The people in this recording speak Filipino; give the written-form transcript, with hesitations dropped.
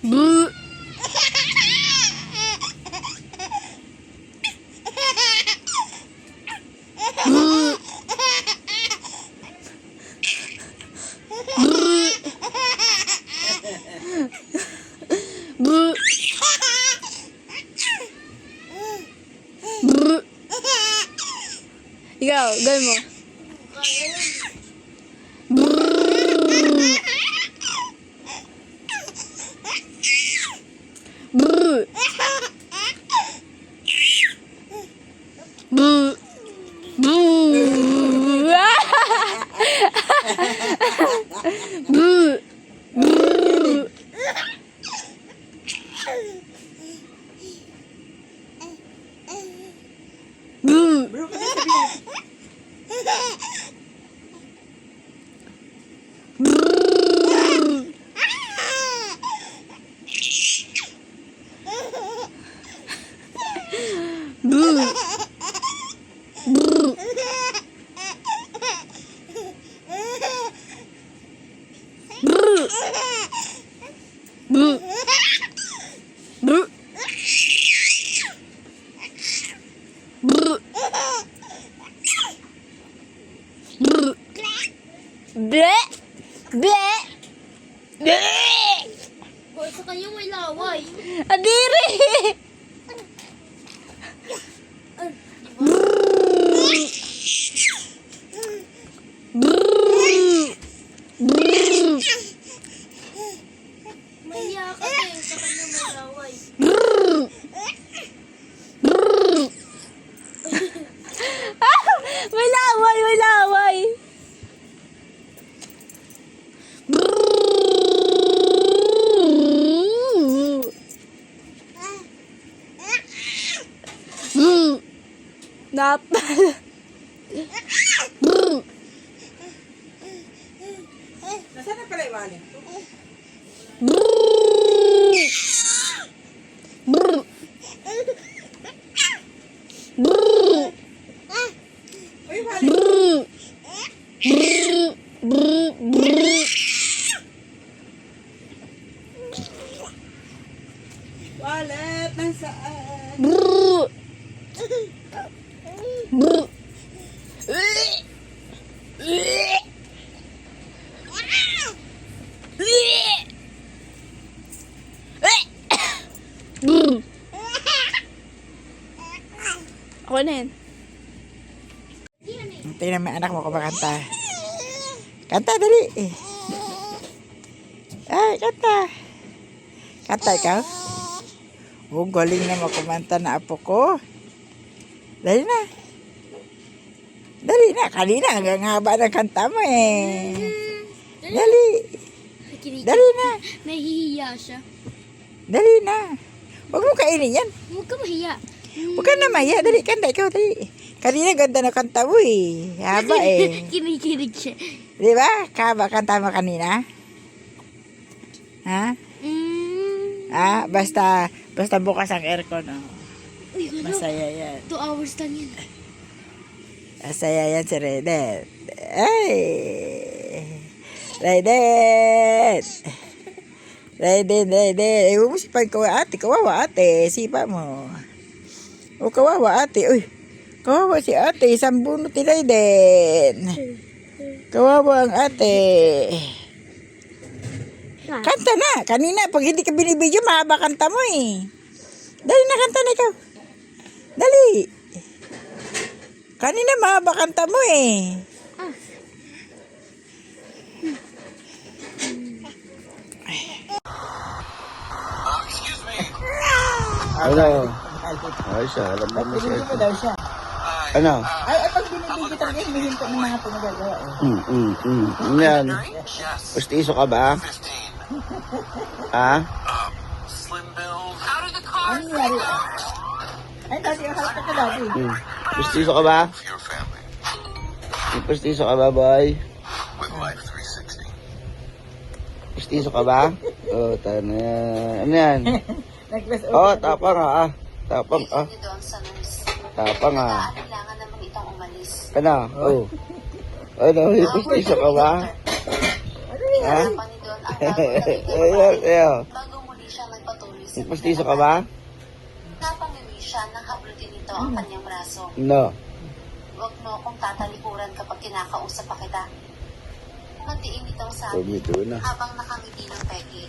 Bu. Bu. Bu. Bu. Ikaw, gawin mo. Brr. Brr. Brr. Brr. Brr. Brr. Bro, ka na sabihin. Brr. Brr. Brr. Brr. Brr. Brr. Brr. Bleh. Bleh. Bleh. Hoy, sa kanya may laway. Adiri. May yakat eh. Sa kanya may laway. May laway, may laway. Napal. Nasaan na pala yung wallet? O yung wallet? Wallet, nasaan? Ako na yan. Tingnan mo anak mo kumakanta. Kanta dali. Ay, kanta. Kanta ikaw? Oh, galing na makumanta na apo ko. Dali na. Dali na. Kanina hanggang haba ng kanta mo eh. Dali. Dali na. Nahihiya siya. Dali na. Huwag mo kainin yan. Huwag ka mahiya. Huwag ka na maya. Dali, kanta ikaw. Dali. Kanina ganda na kanta mo eh. Haba eh. Kinikilig siya. Di ba? Kaba kanta mo kanina? Ha? Ah, basta bukas ang aircon. Oh. Uy, ano? Masaya yan. 2 hours lang yan. Masaya yan si Redet. Ay! Redet! Redet. Eh, huwag mo sipan ate. Kawawa ate. Sipa mo. O kawawa ate. Uy! Kawawa si ate. Isang bunot ni Redet. Kawawa ang ate. Kanta na. Kanina, pag hindi ka binibidyo, mahaba kanta mo eh. Dali na, kanta na ikaw. Dali. Kanina, mahaba kanta mo eh. Ano? Ay, siya. Alam mo siya. Binibidyo mo daw siya. Ano? Ay, pag binibidyo talaga, hinihinto ng mga pinagagawa eh. Ano yan? Pustiso ka ba? Ha? Ano nangyari? Ay, dati akala ka dati. Pustiso ka ba? Pustiso ka ba, boy? Pustiso ka ba? Oh, tayo na yan. Ano yan? Necklace Oh, tapang ah. Tapang ah. Tapang ah. Kailangan namang itong umalis. Ano? Oh. Ano? Pustiso ka ba? Ha? Panginoon ang Ayan, ayan. bago muli siya Pastiso ka ba? Napangiwi siya nang hablutin nito ang kanyang braso. No. Huwag mo akong tatalikuran kapag kinakausap pa kita. Matiin itong sabi Dito na. habang nakangiti ng peke.